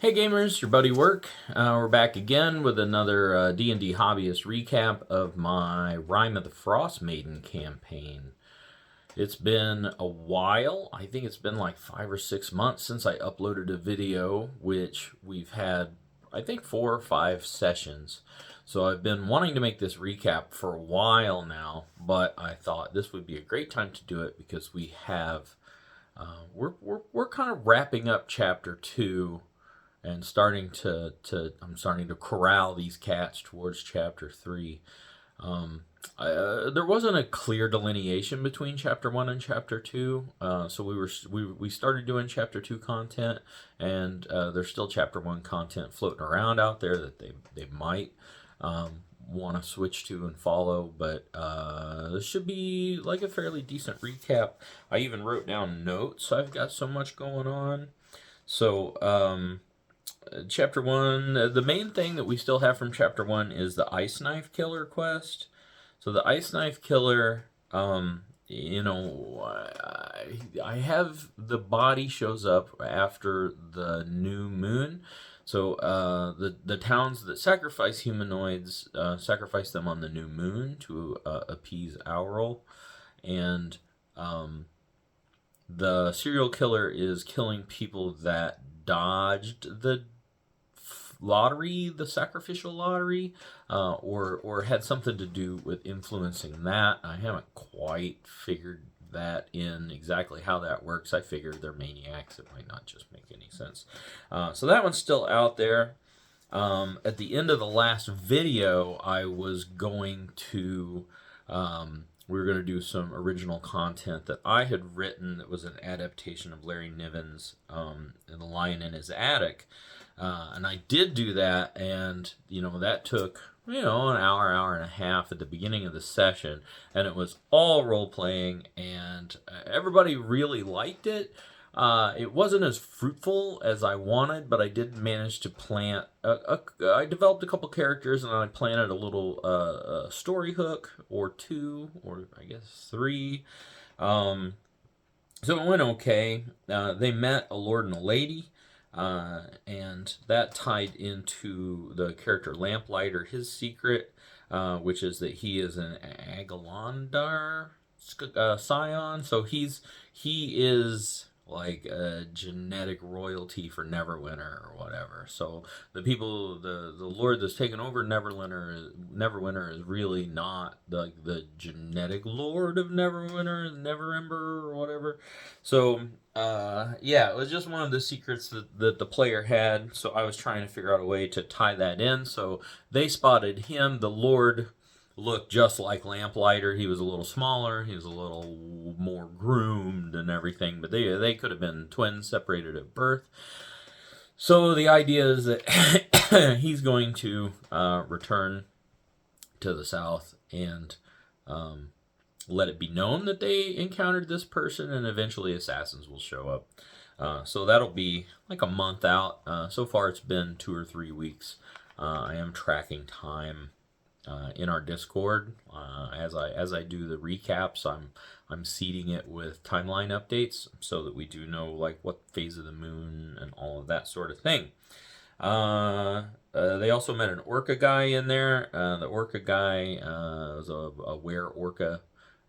Hey gamers, your buddy Work. We're back again with another D&D Hobbyist recap of my Rime of the Frost Maiden campaign. It's been a while. I think it's been like 5 or 6 months since I uploaded a video, which we've had, I think, 4 or 5 sessions. So I've been wanting to make this recap for a while now, but I thought this would be a great time to do it because we have, we're kind of wrapping up Chapter 2 and I'm starting to corral these cats towards chapter 3. There wasn't a clear delineation between chapter 1 and chapter 2, so we started doing chapter 2 content, and there's still chapter 1 content floating around out there that they might want to switch to and follow, but this should be like a fairly decent recap. I even wrote down notes. I've got so much going on. So Chapter 1, the main thing that we still have from Chapter 1 is the Ice Knife Killer quest. So the Ice Knife Killer, I have the body shows up after the new moon. So the towns that sacrifice humanoids sacrifice them on the new moon to appease Auril. And the serial killer is killing people that dodged the lottery, the sacrificial lottery, or had something to do with influencing that. I haven't quite figured that in exactly how that works. I figured they're maniacs. It might not just make any sense. So that one's still out there. At the end of the last video, I was going to... we were going to do some original content that I had written that was an adaptation of Larry Niven's The Lion in His Attic. And I did do that, and, that took, an hour and a half at the beginning of the session, and it was all role-playing, and everybody really liked it. It wasn't as fruitful as I wanted, but I did manage to plant, I developed a couple characters, and I planted a little story hook, or 2, or I guess 3. So it went okay. They met a lord and a lady. And that tied into the character Lamplighter, his secret, which is that he is an Agalandar scion. So he is like a genetic royalty for Neverwinter or whatever. So the lord that's taken over Neverwinter is really not the genetic lord of Neverwinter, Neverember or whatever. So it was just one of the secrets that the player had. So I was trying to figure out a way to tie that in. So they spotted him. The lord looked just like Lamplighter. He was a little smaller. He was a little more groomed and everything. But they could have been twins separated at birth. So the idea is that he's going to return to the south and let it be known that they encountered this person, and eventually assassins will show up. So that'll be like a month out. So far it's been 2 or 3 weeks. I am tracking time in our Discord as I do the recaps. I'm seeding it with timeline updates so that we do know like what phase of the moon and all of that sort of thing. They also met an orca guy in there. The orca guy was a were orca,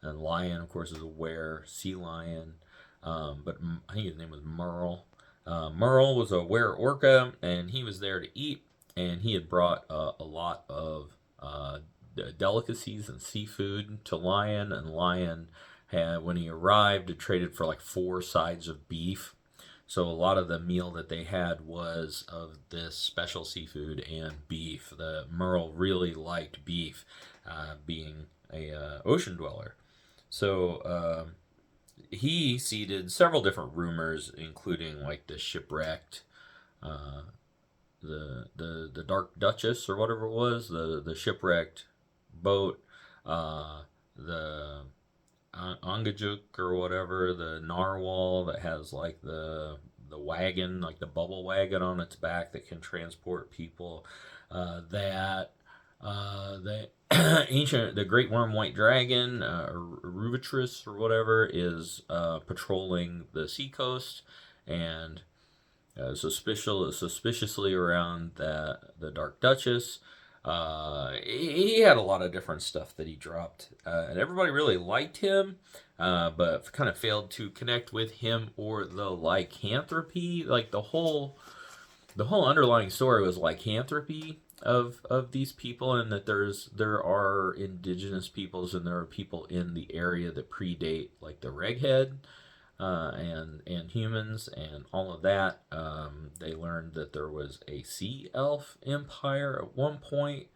and lion, of course, is a were sea lion. But I think his name was Merle. Merle was a were orca, and he was there to eat, and he had brought a lot of delicacies and seafood to Lion, and Lion had, when he arrived, had traded for like 4 sides of beef. So a lot of the meal that they had was of this special seafood and beef. The Merle really liked beef, being a ocean dweller. So he seeded several different rumors, including like the shipwrecked, the Dark Duchess or whatever it was, the shipwrecked boat, the Angajuk or whatever, the narwhal that has like the wagon, like the bubble wagon on its back that can transport people, the the great worm white dragon, Ruvitrus or whatever, is patrolling the seacoast, and suspiciously around the Dark Duchess. He had a lot of different stuff that he dropped, and everybody really liked him, but kind of failed to connect with him or the lycanthropy. Like the whole underlying story was lycanthropy of these people, and that there are indigenous peoples and there are people in the area that predate like the Reghead, and humans and all of that. They learned that there was a sea elf empire at one point.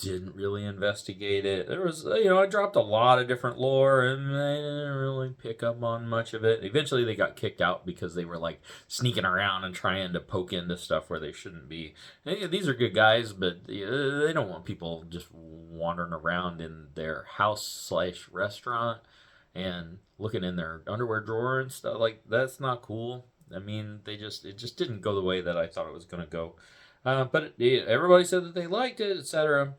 Didn't really investigate it. There was, I dropped a lot of different lore and they didn't really pick up on much of it. Eventually they got kicked out because they were like sneaking around and trying to poke into stuff where they shouldn't be. These are good guys, but they don't want people just wandering around in their house/restaurant and looking in their underwear drawer and stuff. Like, that's not cool. I mean, it just didn't go the way that I thought it was going to go. But everybody said that they liked it, etc.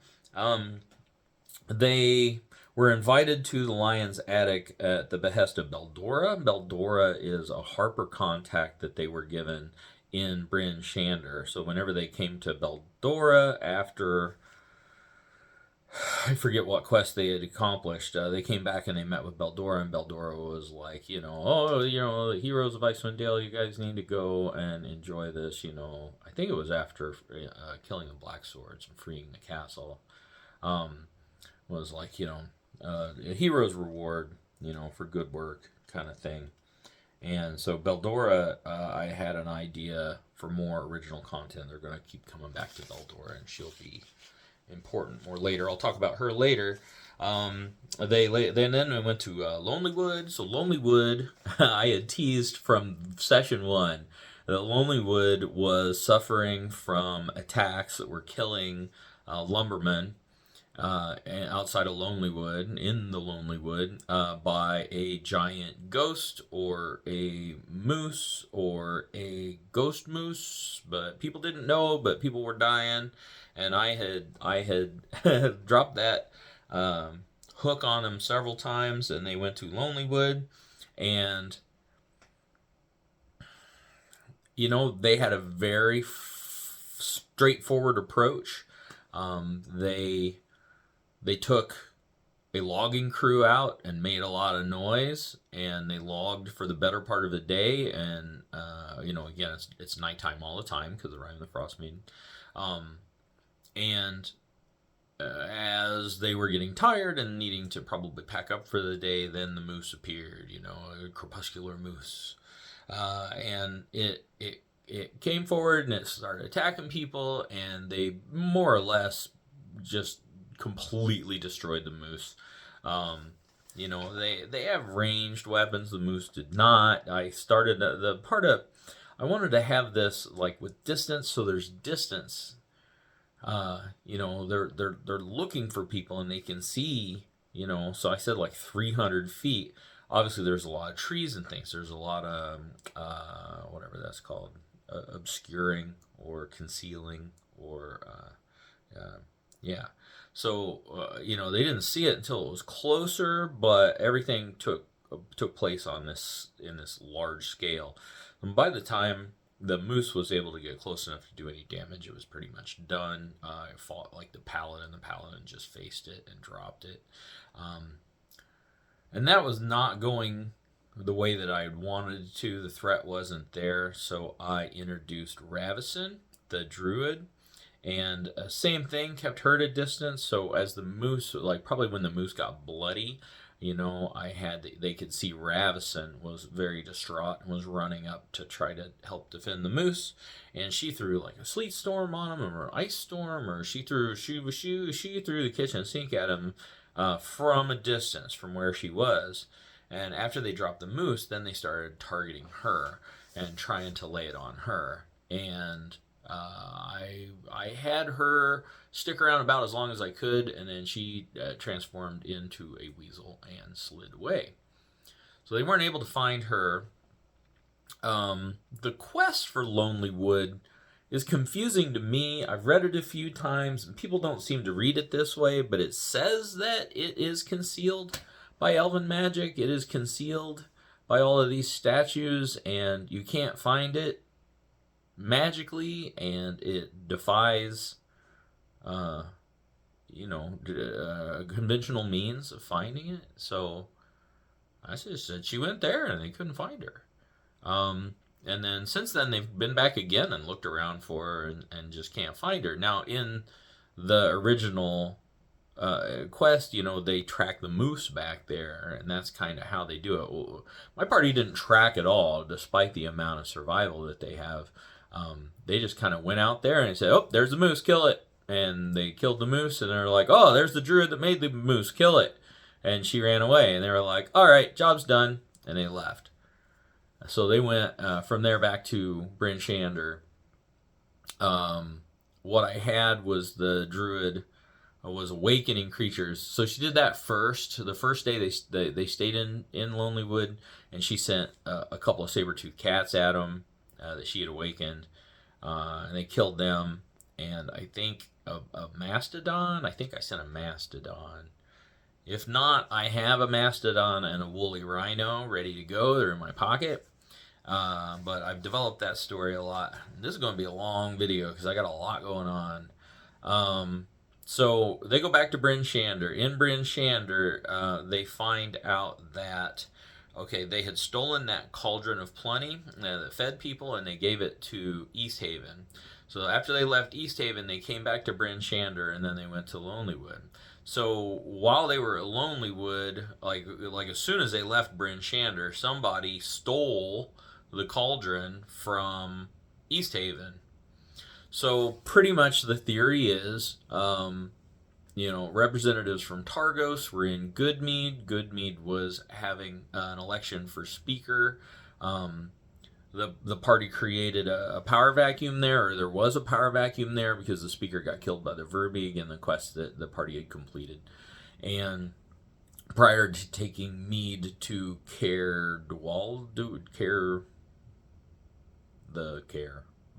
They were invited to the Lion's Attic at the behest of Beldora. Beldora is a Harper contact that they were given in Bryn Shander. So whenever they came to Beldora after, I forget what quest they had accomplished, they came back and they met with Beldora, and Beldora was like, the heroes of Icewind Dale, you guys need to go and enjoy this, I think it was after killing the Black Swords and freeing the castle. Was like, a hero's reward, for good work kind of thing. And so Beldora, I had an idea for more original content. They're going to keep coming back to Beldora, and she'll be important more later. I'll talk about her later. Then we went to Lonelywood. So Lonelywood, I had teased from session 1 that Lonelywood was suffering from attacks that were killing lumbermen outside of Lonelywood, in the Lonelywood, by a giant ghost or a moose or a ghost moose, but people didn't know, but people were dying. And I had dropped that hook on them several times, and they went to Lonelywood, and they had a very straightforward approach. They took a logging crew out and made a lot of noise, and they logged for the better part of the day. And again, it's nighttime all the time because of Rime the Frost Maiden. And as they were getting tired and needing to probably pack up for the day, then the moose appeared, a crepuscular moose. And it came forward and it started attacking people, and they more or less just completely destroyed the moose. They have ranged weapons. The moose did not. I started I wanted to have this like with distance, so there's distance. They're looking for people and they can see, so I said like 300 feet. Obviously there's a lot of trees and things. There's a lot of, whatever that's called, obscuring or concealing or, yeah. So, they didn't see it until it was closer, but everything took place in this large scale. And by the time the moose was able to get close enough to do any damage, it was pretty much done. It fought like the paladin. The paladin just faced it and dropped it. And that was not going the way that I had wanted it to. The threat wasn't there, so I introduced Ravison, the druid. And same thing, kept her at a distance. So as the moose, like probably when the moose got bloody, they could see Ravison was very distraught and was running up to try to help defend the moose. And she threw like a sleet storm on him, or an ice storm, or she threw the kitchen sink at him from a distance from where she was. And after they dropped the moose, then they started targeting her and trying to lay it on her. And I had her stick around about as long as I could, and then she transformed into a weasel and slid away. So they weren't able to find her. The quest for Lonelywood is confusing to me. I've read it a few times, and people don't seem to read it this way, but it says that it is concealed by elven magic. It is concealed by all of these statues, and you can't find it. magically, and it defies, conventional means of finding it. So I just said she went there, and they couldn't find her. And then since then, they've been back again and looked around for her, and just can't find her. Now, in the original quest, they track the moose back there, and that's kind of how they do it. My party didn't track at all, despite the amount of survival that they have. They just kind of went out there and said, "Oh, there's the moose, kill it." And they killed the moose, and they're like, "Oh, there's the druid that made the moose, kill it." And she ran away, and they were like, "All right, job's done," and they left. So they went from there back to Bryn Shander. What I had was the druid was awakening creatures. So she did that first. The first day they stayed in Lonelywood, and she sent a couple of saber-toothed cats at them that she had awakened, and they killed them. And I think a mastodon. I think I sent a mastodon. If not, I have a mastodon and a woolly rhino ready to go. They're in my pocket. But I've developed that story a lot. This is going to be a long video because I got a lot going on. So they go back to Bryn Shander. In Bryn Shander, they find out that, okay, they had stolen that cauldron of plenty that fed people, and they gave it to East Haven. So after they left East Haven, they came back to Bryn Shander, and then they went to Lonelywood. So while they were at Lonelywood, like as soon as they left Bryn Shander, somebody stole the cauldron from East Haven. So pretty much the theory is, representatives from Targos were in Goodmead. Goodmead was having an election for speaker. The party created a power vacuum there, or there was a power vacuum there because the speaker got killed by the Verbeeg in the quest that the party had completed. And prior to taking Mead to Care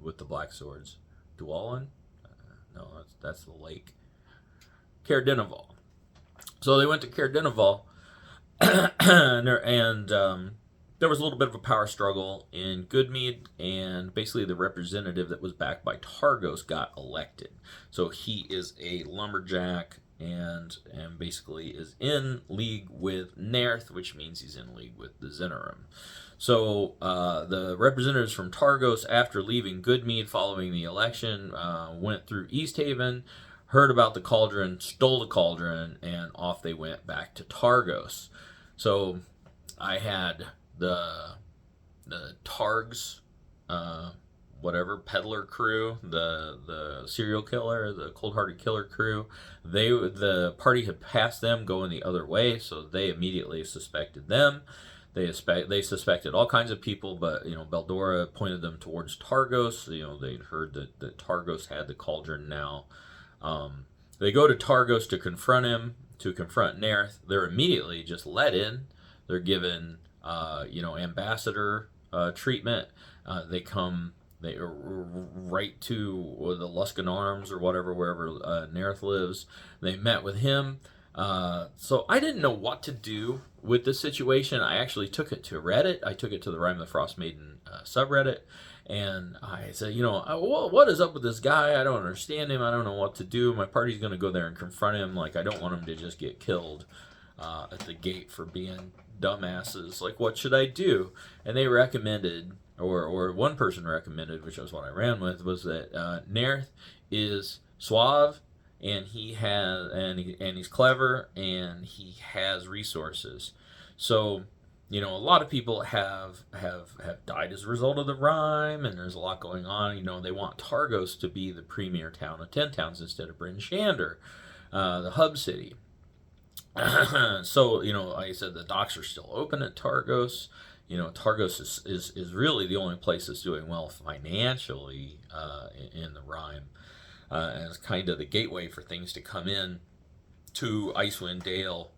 with the black swords. Dwalin? No, that's the lake. Caer Dineval. So they went to Caer Dineval, and there was a little bit of a power struggle in Goodmead, and basically the representative that was backed by Targos got elected. So he is a lumberjack and basically is in league with Nerth, which means he's in league with the Zinarim. So the representatives from Targos, after leaving Goodmead following the election, went through East Haven, heard about the cauldron, stole the cauldron, and off they went back to Targos. So I had the Targs, peddler crew, the serial killer, the cold-hearted killer crew. The party had passed them going the other way, so they immediately suspected them. They suspected all kinds of people, but Beldora pointed them towards Targos. They'd heard that Targos had the cauldron now. They go to Targos to confront him, to confront Nerth. They're immediately just let in. They're given ambassador treatment. They right to the Luskan Arms or wherever Nerth lives. They met with him. So I didn't know what to do with this situation. I actually took it to Reddit. I took it to the Rime of the Frost Maiden subreddit, and I said, what is up with this guy? I don't understand him. I don't know what to do. My party's going to go there and confront him. I don't want him to just get killed at the gate for being dumbasses. What should I do? And they recommended, or one person recommended, which was what I ran with, was that Nerth is suave, and he's clever, and he has resources. So, a lot of people have died as a result of the rime, and there's a lot going on. They want Targos to be the premier town of 10 towns instead of Bryn Shander, the hub city. So, like I said, the docks are still open at Targos. Targos is really the only place that's doing well financially in the rime. And it's kind of the gateway for things to come in to Icewind Dale,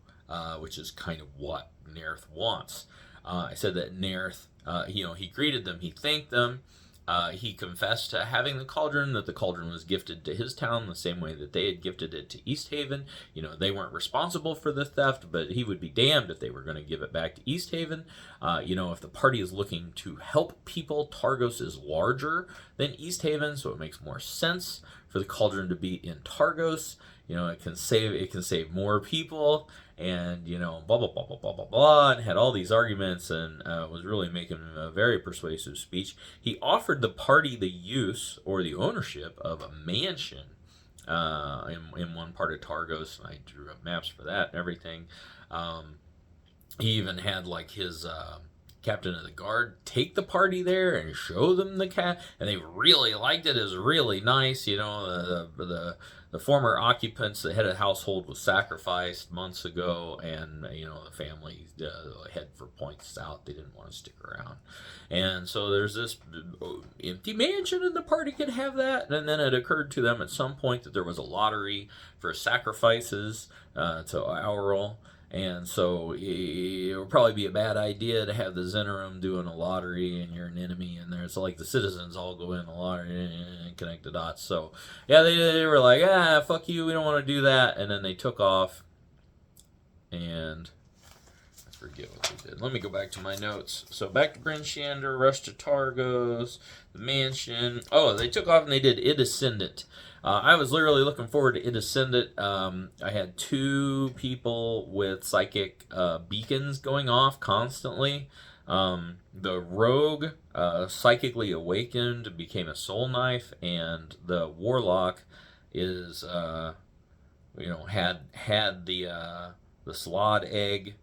which is kind of what Nerth wants. I said that Nerth, he greeted them, he thanked them, He confessed to having the cauldron, that the cauldron was gifted to his town the same way that they had gifted it to East Haven. They weren't responsible for the theft, but he would be damned if they were going to give it back to East Haven. If the party is looking to help people, Targos is larger than East Haven, so it makes more sense for the cauldron to be in Targos. It can save more people, and blah blah blah blah blah blah blah, and had all these arguments, and was really making a very persuasive speech. He offered the party the use or the ownership of a mansion in one part of Targos. I drew up maps for that and everything. He even had like his captain of the guard take the party there and show them the cat, and they really liked it. It was really nice. The former occupants, the head of the household, was sacrificed months ago, and the family head for points out. They didn't want to stick around, and so there's this empty mansion, and the party could have that. And then it occurred to them at some point that there was a lottery for sacrifices to Auril. And so it would probably be a bad idea to have the Zenorum doing a lottery and you're an enemy, and there's like the citizens all go in the lottery and connect the dots. So yeah, they were like, fuck you, we don't want to do that. And then they took off, and I forget what they did. Let me go back to my notes. So back to Bryn Shander, rush to Targos, the mansion. Oh, they took off and they did Id Ascendant. I was literally looking forward to Id Ascendant. I had 2 people with psychic beacons going off constantly. The rogue psychically awakened, became a soul knife, and the warlock is had the Slod egg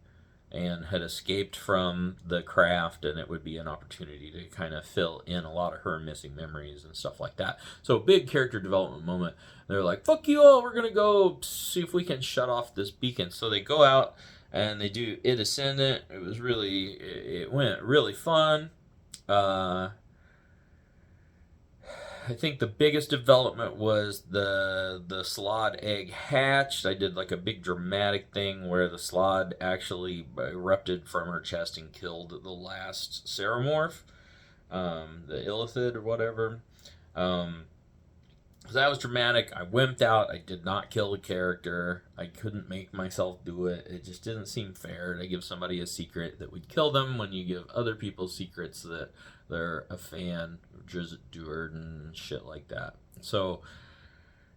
and had escaped from the craft, and it would be an opportunity to kind of fill in a lot of her missing memories and stuff like that. So big character development moment. They're like, fuck you all, we're going to go see if we can shut off this beacon. So they go out and they do Id Ascendant. It went really fun. I think the biggest development was the Slod egg hatched. I did like a big dramatic thing where the Slod actually erupted from her chest and killed the last Ceramorph, the Illithid or whatever. So that was dramatic. I wimped out. I did not kill the character. I couldn't make myself do it. It just didn't seem fair to give somebody a secret that would kill them when you give other people secrets that they're a fan of Drizzt Do'Urden and shit like that. So,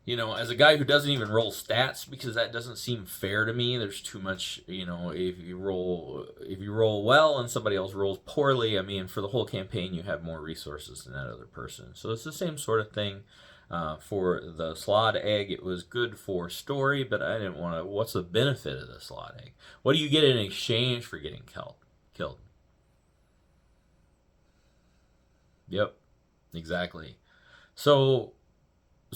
as a guy who doesn't even roll stats, because that doesn't seem fair to me, there's too much, if you roll well and somebody else rolls poorly, for the whole campaign you have more resources than that other person. So it's the same sort of thing. For the Slod egg, it was good for story, but I didn't want to. What's the benefit of the Slod egg? What do you get in exchange for getting killed? Yep, exactly. So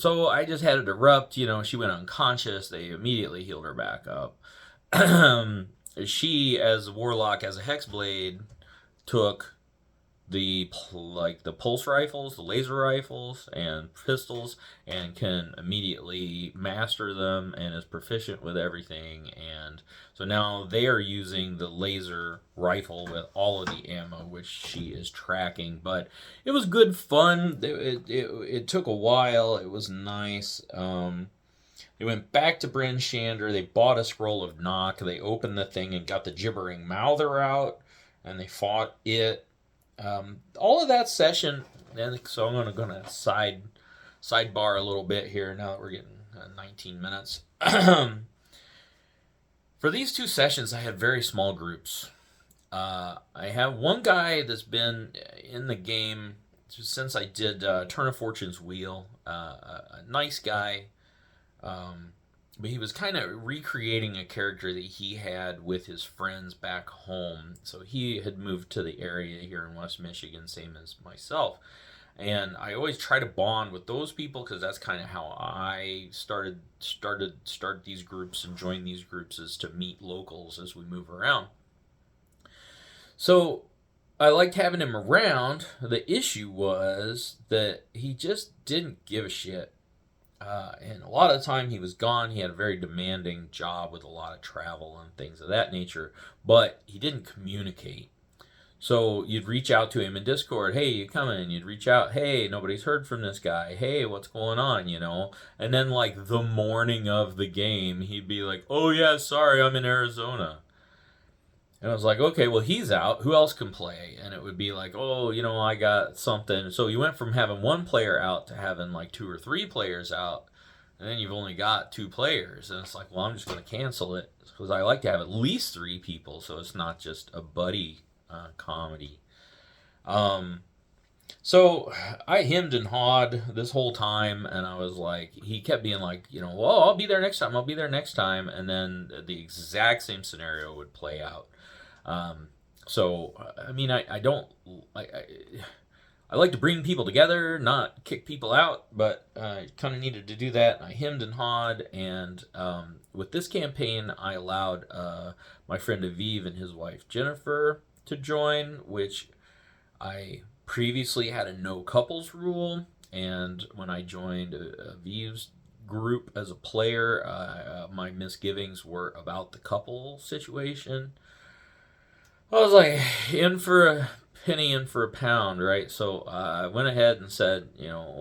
I just had it erupt. She went unconscious. They immediately healed her back up. She, as a warlock, as a hexblade, took the pulse rifles, the laser rifles, and pistols, and can immediately master them and is proficient with everything. And so now they are using the laser rifle with all of the ammo, which she is tracking. But it was good fun. It took a while. It was nice. They went back to Bryn Shander. They bought a scroll of knock. They opened the thing and got the gibbering mouther out, and they fought it. All of that session, and so I'm going to sidebar a little bit here now that we're getting 19 minutes. For these 2 sessions, I had very small groups. I have one guy that's been in the game since I did Turn of Fortune's Wheel. A nice guy. But he was kind of recreating a character that he had with his friends back home. So he had moved to the area here in West Michigan, same as myself. And I always try to bond with those people because that's kind of how I start these groups and join these groups, is to meet locals as we move around. So I liked having him around. The issue was that he just didn't give a shit. And a lot of the time he was gone. He had a very demanding job with a lot of travel and things of that nature, but he didn't communicate. So you'd reach out to him in Discord, hey, you coming? You'd reach out, hey, nobody's heard from this guy. Hey, what's going on, you know? And then like the morning of the game, he'd be like, oh yeah, sorry, I'm in Arizona. And I was like, okay, well, he's out. Who else can play? And it would be like, oh, you know, I got something. So you went from having one player out to having like two or three players out. And then you've only got two players. And it's like, well, I'm just going to cancel it. Because I like to have at least three people. So it's not just a buddy comedy. Um, so I hemmed and hawed this whole time, and I was like, he kept being like, you know, well, I'll be there next time. I'll be there next time. And then the exact same scenario would play out. Um, so I mean, I don't I like to bring people together, not kick people out, but I kind of needed to do that. I hemmed and hawed, and with this campaign, I allowed my friend Aviv and his wife Jennifer to join, which I previously had a no couples rule, and when I joined Aviv's group as a player, my misgivings were about the couple situation. I was like, in for a penny, in for a pound, right? So I went ahead and said, you know,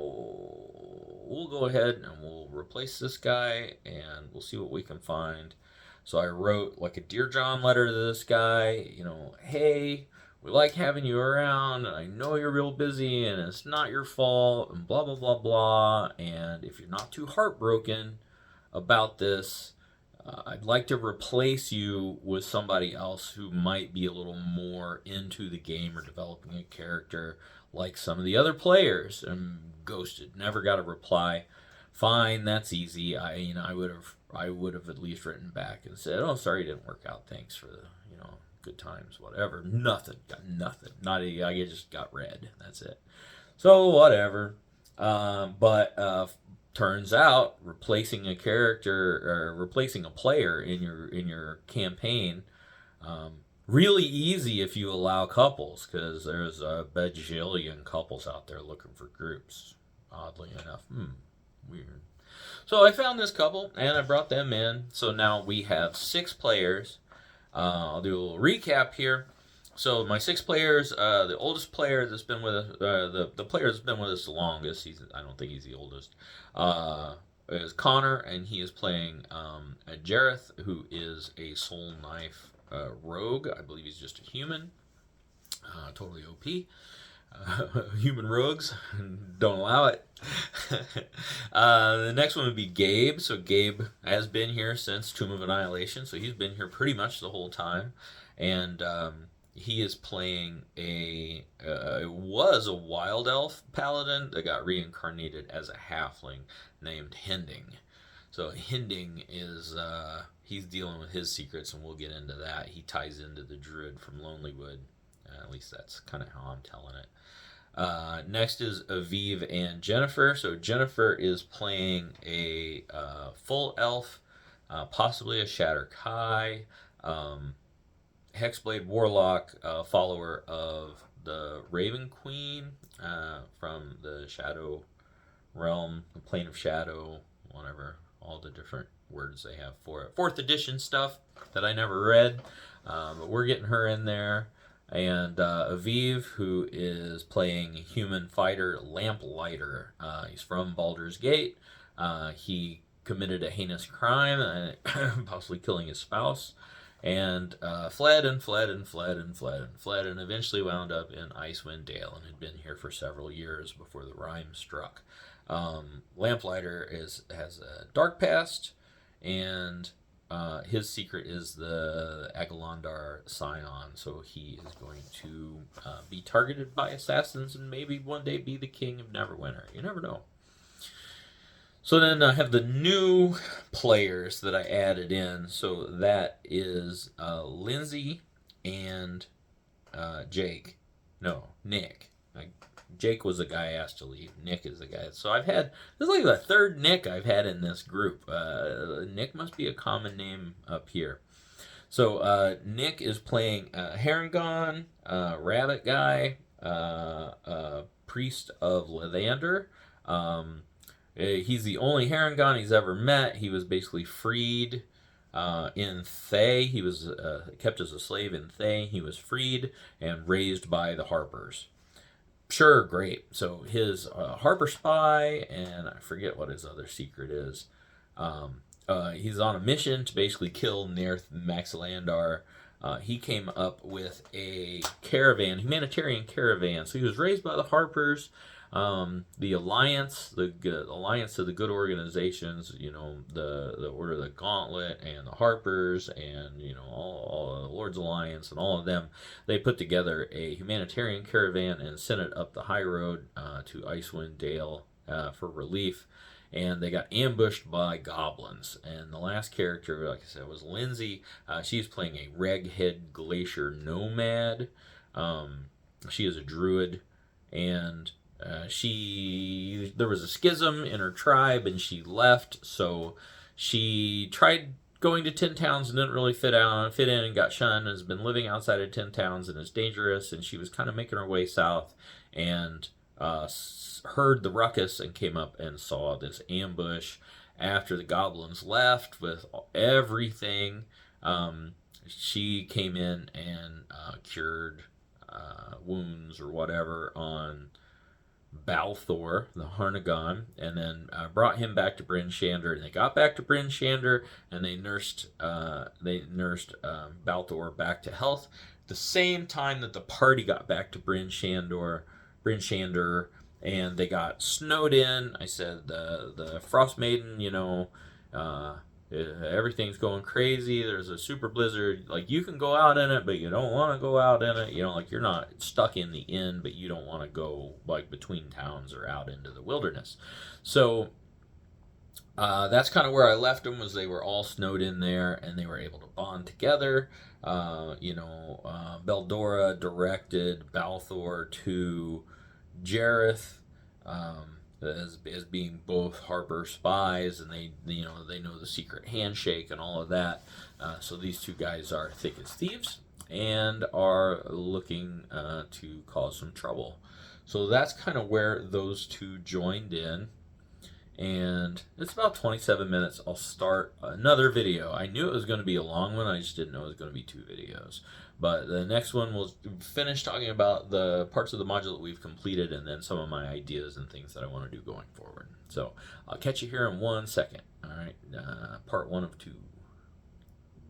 we'll go ahead and we'll replace this guy and we'll see what we can find. So I wrote like a Dear John letter to this guy, you know, hey, we like having you around, and I know you're real busy, and it's not your fault, and blah, blah, blah, blah. And if you're not too heartbroken about this, I'd like to replace you with somebody else who might be a little more into the game or developing a character like some of the other players. And ghosted, never got a reply. Fine, that's easy. I would have at least written back and said, "Oh, sorry, it didn't work out. Thanks for the good times, whatever." Nothing, got nothing. Not a, I just got read. That's it. So whatever. But turns out replacing a character or replacing a player in your campaign really easy if you allow couples, because there's a bajillion couples out there looking for groups, oddly enough. Weird. So I found this couple and I brought them in. So now we have 6 players. I'll do a little recap here. So my 6 players, the oldest player that's been with us, the player that's been with us the longest, I don't think he's the oldest, is Connor, and he is playing Jareth, who is a soul knife rogue. I believe he's just a human, totally OP. Human rogues, don't allow it. The next one would be Gabe. So Gabe has been here since Tomb of Annihilation, so he's been here pretty much the whole time, and he is playing was a wild elf paladin that got reincarnated as a halfling named Hending. So Hending is he's dealing with his secrets, and we'll get into that. He ties into the druid from Lonelywood. At least that's kind of how I'm telling it. Next is Aviv and Jennifer. So Jennifer is playing a full elf, possibly a Shatter Kai, Hexblade Warlock, follower of the Raven Queen from the Shadow Realm, the Plane of Shadow, whatever, all the different words they have for it. 4th edition stuff that I never read, but we're getting her in there. And Aviv, who is playing human fighter Lamplighter. He's from Baldur's Gate. He committed a heinous crime, possibly killing his spouse, and fled and fled and fled and fled and fled, and eventually wound up in Icewind Dale and had been here for several years before the rime struck. Lamplighter has a dark past, and his secret is the Agalondar Scion, so he is going to be targeted by assassins and maybe one day be the king of Neverwinter. You never know. So then I have the new players that I added in. So that is Lindsay and Jake. No, Nick. Jake was the guy I asked to leave. Nick is the guy. So this is like the 3rd Nick I've had in this group. Nick must be a common name up here. So Nick is playing Harengon, Rabbit Guy, Priest of Lathander. He's the only Harengon he's ever met. He was basically freed In Thay, he was kept as a slave in Thay. He was freed and raised by the Harpers. Sure, great. So his Harper spy, and I forget what his other secret is. He's on a mission to basically kill Nerth Maxilandar. He came up with a caravan, humanitarian caravan. So he was raised by the Harpers, the Alliance, Alliance of the Good Organizations. The Order of the Gauntlet and the Harpers, and all the Lord's Alliance and all of them. They put together a humanitarian caravan and sent it up the high road to Icewind Dale for relief. And they got ambushed by goblins. And the last character, like I said, was Lindsay. She's playing a Reghead Glacier nomad. She is a druid, and there was a schism in her tribe, and she left. So she tried going to 10 towns and didn't really fit in, and got shunned. And has been living outside of 10 towns and is dangerous. And she was kind of making her way south, and heard the ruckus and came up and saw this ambush after the goblins left with everything. She came in and cured wounds or whatever on Balthor, the Harnagon, and then brought him back to Bryn Shander. And they got back to Bryn Shander, and they nursed Balthor back to health. The same time that the party got back to Bryn Shander, and they got snowed in. I said the Frost Maiden, everything's going crazy. There's a super blizzard. Like, you can go out in it, but you don't want to go out in it. Like, you're not stuck in the inn, but you don't want to go like between towns or out into the wilderness. So that's kind of where I left them. Was they were all snowed in there, and they were able to bond together. Beldora directed Balthor to Jareth, as being both Harper spies, and they know the secret handshake and all of that. So these two guys are thick as thieves and are looking to cause some trouble. So that's kind of where those two joined in. And it's about 27 minutes. I'll start another video. I knew it was going to be a long one. I just didn't know it was going to be 2 videos. But the next one will finish talking about the parts of the module that we've completed, and then some of my ideas and things that I want to do going forward. So I'll catch you here in 1 second. All right, part 1 of 2.